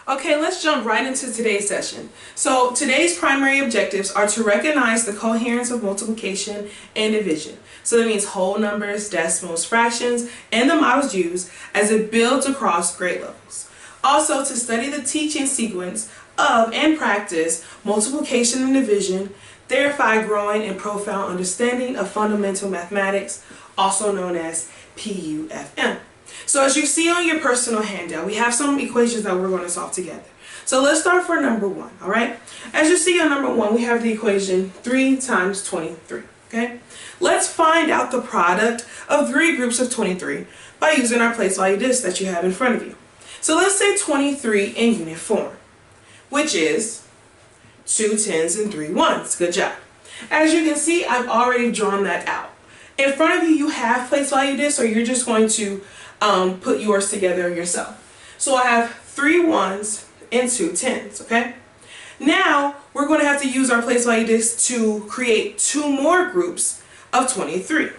Okay, let's jump right into today's session. So today's primary objectives are to recognize the coherence of multiplication and division. So that means whole numbers, decimals, fractions, and the models used as it builds across grade levels. Also to study the teaching sequence of and practice multiplication and division, thereby growing in profound understanding of fundamental mathematics, also known as PUFM. So as you see on your personal handout, we have some equations that we're going to solve together. So let's start for number 1, all right? As you see on number 1, we have the equation 3 times 23, okay? Let's find out the product of 3 groups of 23 by using our place value disk that you have in front of you. So let's say 23 in unit form, which is 2 tens and 3 ones. Good job. As you can see, I've already drawn that out. In front of you, you have place value disk, or you're just going to put yours together yourself. So I have 3 ones and 2 tens, okay? Now we're going to have to use our place value disk to create 2 more groups of 23,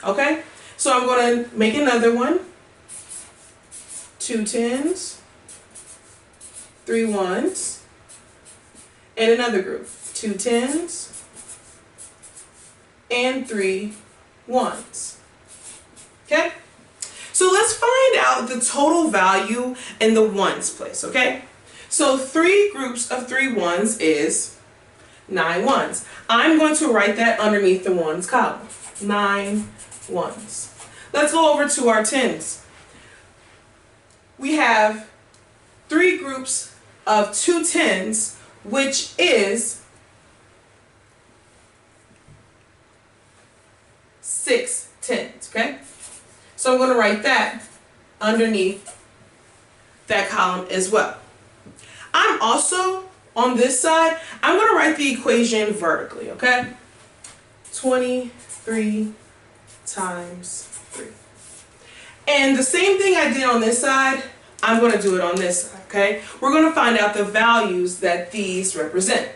okay? So I'm going to make another one, 2 tens, 3 ones, and another group, 2 tens, and 3 ones, okay? So let's find out the total value in the ones place, okay? So 3 groups of 3 ones is 9 ones. I'm going to write that underneath the ones column, 9 ones. Let's go over to our tens. We have 3 groups of 2 tens, which is 6 tens, okay? So I'm going to write that underneath that column as well. I'm also, on this side, I'm going to write the equation vertically, okay? 23 times 3. And the same thing I did on this side, I'm going to do it on this side, okay? We're going to find out the values that these represent.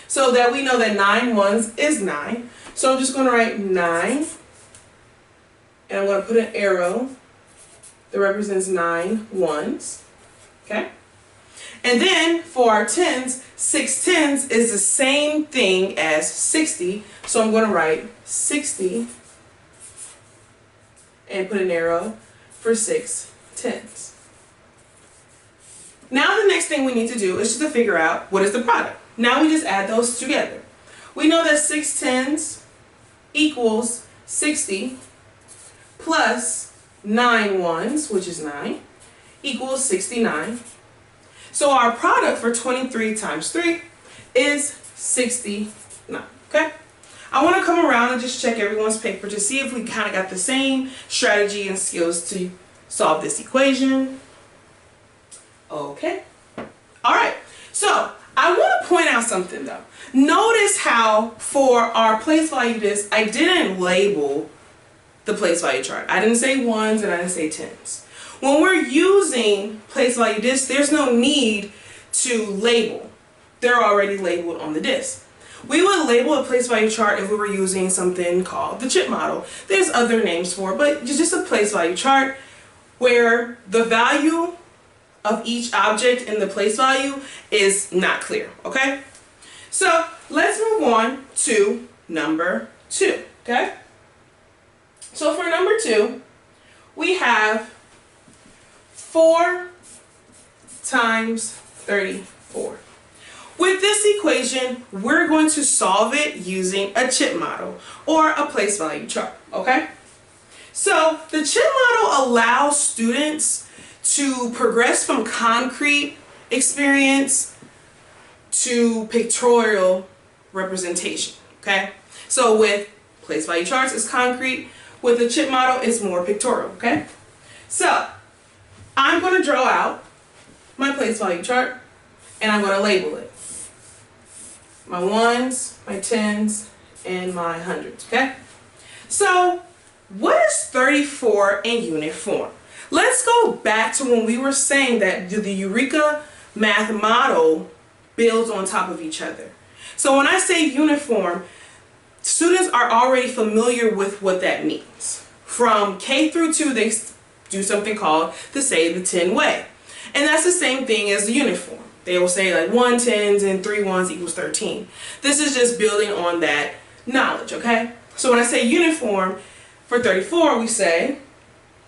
So that we know that 9 ones is 9. So I'm just going to write 9. And I'm going to put an arrow that represents 9 ones, okay? And then for our tens, 6 tens is the same thing as 60, so I'm going to write 60 and put an arrow for 6 tens. Now the next thing we need to do is just to figure out what is the product. Now we just add those together. We know that 6 tens equals 60 plus 9 ones, which is 9, equals 69. So our product for 23 times 3 is 69, okay? I want to come around and just check everyone's paper to see if we kind of got the same strategy and skills to solve this equation. Okay. All right. So I want to point out something though. Notice how for our place value disk, I didn't label the place value chart. I didn't say ones and I didn't say tens. When we're using place value disk, there's no need to label. They're already labeled on the disk. We would label a place value chart if we were using something called the chip model. There's other names for it, but it's just a place value chart where the value of each object in the place value is not clear, okay? So let's move on to number 2, okay? So for number 2, we have 4 times 34. With this equation, we're going to solve it using a chip model or a place value chart, okay? So the chip model allows students to progress from concrete experience to pictorial representation, okay? So with place value charts, it's concrete. With the chip model, it's more pictorial, okay? So I'm going to draw out my place value chart and I'm going to label it. My ones, my tens, and my hundreds, okay? So what is 34 in unit form? Let's go back to when we were saying that the Eureka math model builds on top of each other. So when I say uniform, students are already familiar with what that means. From K through 2, they do something called the Say the 10 way. And that's the same thing as the unit form. They will say like 1 tens and 3 ones equals 13. This is just building on that knowledge, okay? So when I say unit form for 34, we say,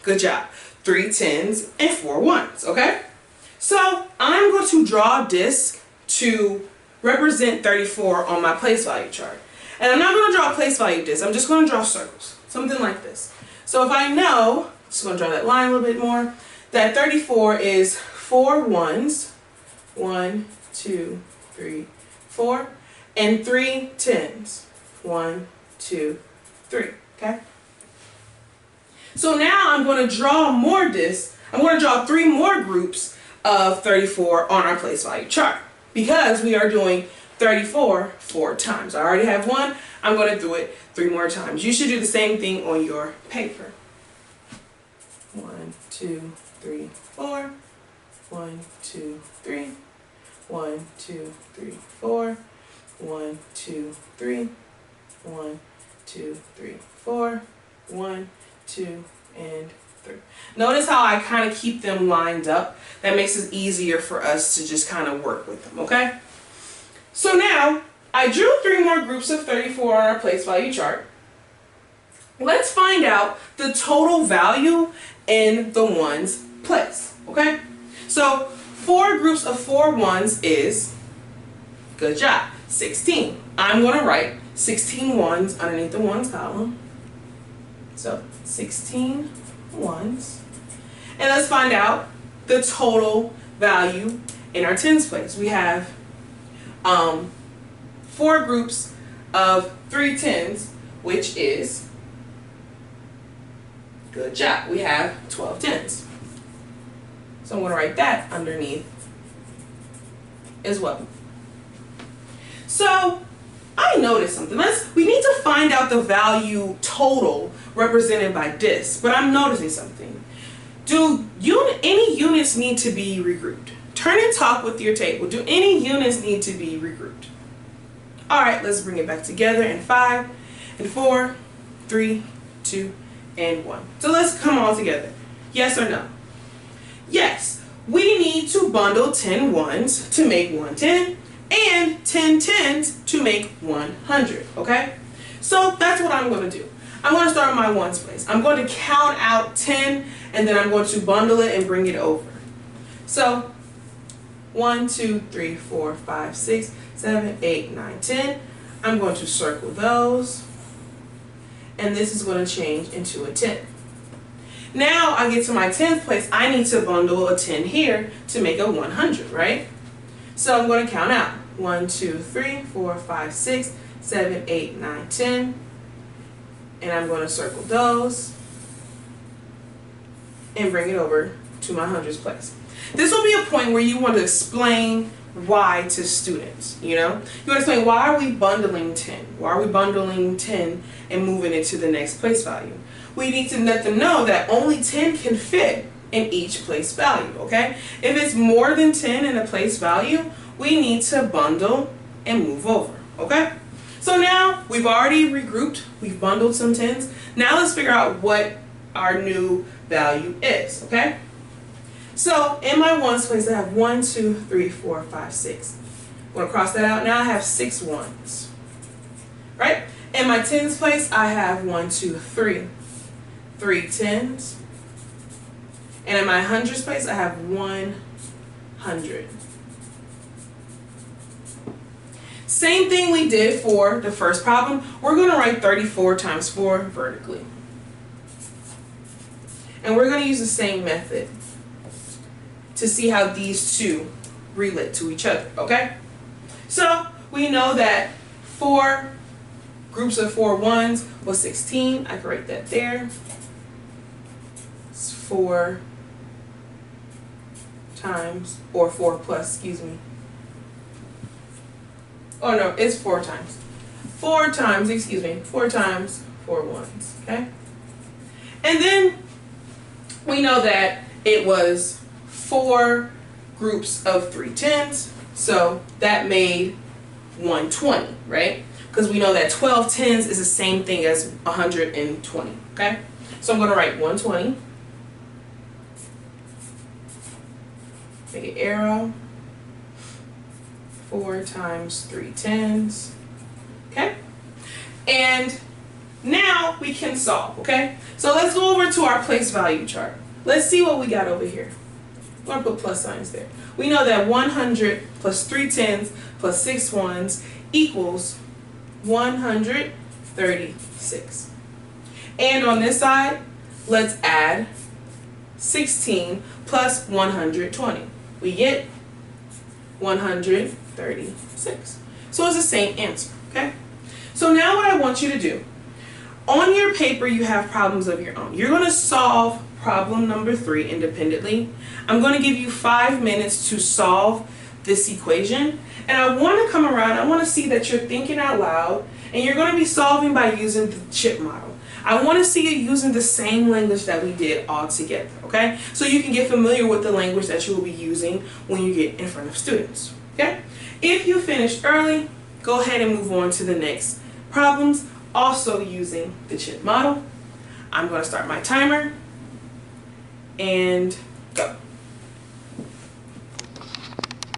good job, 3 tens and 4 ones, okay? So I'm going to draw a disc to represent 34 on my place value chart. And I'm not going to draw a place value disc, I'm just going to draw circles, something like this. So if I know, just going to draw that line a little bit more, that 34 is 4 ones, 1, 2, 3, 4, and 3 tens, 1, 2, 3, okay? So now I'm going to draw more discs. I'm going to draw 3 more groups of 34 on our place value chart because we are doing 34 4 times. I already have one. I'm going to do it 3 more times. You should do the same thing on your paper. 1, 2, 3, 4. 1, 2, 3. 1, 2, 3, 4. 1, 2, 3. 1, 2, 3, 4. 1, 2, and 3. Notice how I kind of keep them lined up. That makes it easier for us to just kind of work with them, okay? So now, I drew 3 more groups of 34 on our place value chart. Let's find out the total value in the ones place, okay? So 4 groups of 4 ones is, good job, 16. I'm going to write 16 ones underneath the ones column. So 16 ones. And let's find out the total value in our tens place. We have 4 groups of 3 tens, which is, good job, we have 12 tens. So I'm going to write that underneath as well. So I noticed something. We need to find out the value total represented by disc, but I'm noticing something. Do any units need to be regrouped? Turn and talk with your table. Do any units need to be regrouped? Alright, let's bring it back together in 5 and 4, 3, 2, and 1. So let's come all together. Yes or no? Yes, we need to bundle 10 ones to make 1 10 and 10 tens to make 100, okay? So that's what I'm going to do. I'm going to start with my ones place. I'm going to count out 10 and then I'm going to bundle it and bring it over. So 1, 2, 3, 4, 5, 6, 7, 8, 9, 10. I'm going to circle those and this is going to change into a 10. Now I get to my 10th place, I need to bundle a 10 here to make a 100, right? So I'm going to count out 1, 2, 3, 4, 5, 6, 7, 8, 9, 10. And I'm going to circle those and bring it over to my hundreds place. This will be a point where you want to explain why to students, you know? You want to explain, why are we bundling 10? Why are we bundling 10 and moving it to the next place value? We need to let them know that only 10 can fit in each place value, okay? If it's more than 10 in a place value, we need to bundle and move over, okay? So now we've already regrouped, we've bundled some 10s. Now let's figure out what our new value is, okay? So in my ones place, I have 1, 2, 3, 4, 5, 6. I'm going to cross that out. Now I have 6 ones, right? In my tens place, I have 1, 2, 3. 3 tens. And in my hundreds place, I have 100. Same thing we did for the first problem. We're going to write 34 times 4 vertically. And we're going to use the same method to see how these two relate to each other, okay? So we know that 4 groups of 4 ones was 16. I can write that there. It's 4 times, or 4 plus, excuse me. Oh no, it's 4 times. 4 times, excuse me, 4 times 4 ones, okay? And then we know that it was 4 groups of 3 tens, so that made 120, right? Because we know that 12 tens is the same thing as 120, okay? So I'm going to write 120. make an arrow, 4 times 3 tens, okay? And now we can solve, okay? So let's go over to our place value chart. Let's see what we got over here. I'm gonna put plus signs there. We know that 100 plus 3 tens plus 6 ones equals 136. And on this side, let's add 16 plus 120. We get 136. So it's the same answer, okay? So now what I want you to do, on your paper you have problems of your own. You're going to solve problem number 3 independently. I'm going to give you 5 minutes to solve this equation. And I want to come around, I want to see that you're thinking out loud, and you're going to be solving by using the chip model. I want to see you using the same language that we did all together, okay? So you can get familiar with the language that you will be using when you get in front of students, okay? If you finished early, go ahead and move on to the next problems, also using the chip model. I'm going to start my timer and go.